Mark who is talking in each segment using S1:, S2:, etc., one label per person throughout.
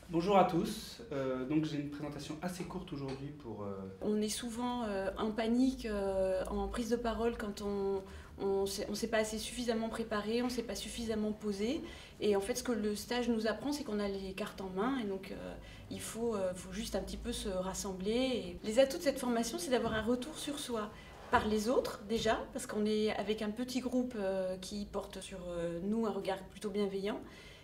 S1: Bonjour à tous, donc j'ai une présentation assez courte aujourd'hui pour...
S2: On est souvent en panique, en prise de parole quand on s'est pas assez suffisamment préparé, on ne s'est pas suffisamment posé. Et en fait, ce que le stage nous apprend, c'est qu'on a les cartes en main et donc il faut juste un petit peu se rassembler. Et les atouts de cette formation, c'est d'avoir un retour sur soi par les autres déjà, parce qu'on est avec un petit groupe qui porte sur nous un regard plutôt bienveillant.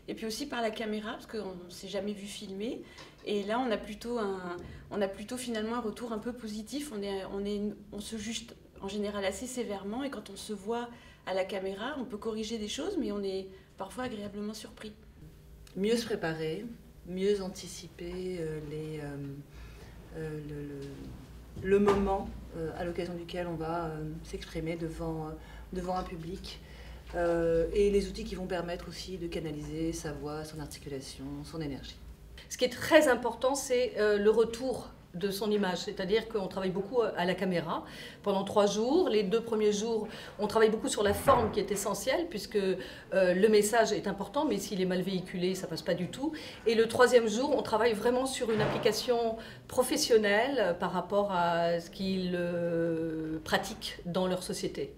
S2: Et puis aussi par la caméra, parce qu'on ne s'est jamais vu filmer. Et là, on a plutôt finalement un retour un peu positif. On se juge en général assez sévèrement. Et quand on se voit à la caméra, on peut corriger des choses, mais on est parfois agréablement surpris.
S3: Mieux se préparer, mieux anticiper le moment à l'occasion duquel on va s'exprimer devant un public. Et les outils qui vont permettre aussi de canaliser sa voix, son articulation, son énergie.
S4: Ce qui est très important, c'est le retour de son image, c'est-à-dire qu'on travaille beaucoup à la caméra pendant 3 jours. Les 2 premiers jours, on travaille beaucoup sur la forme qui est essentielle, puisque le message est important, mais s'il est mal véhiculé, ça passe pas du tout. Et le 3e jour, on travaille vraiment sur une application professionnelle par rapport à ce qu'ils pratiquent dans leur société.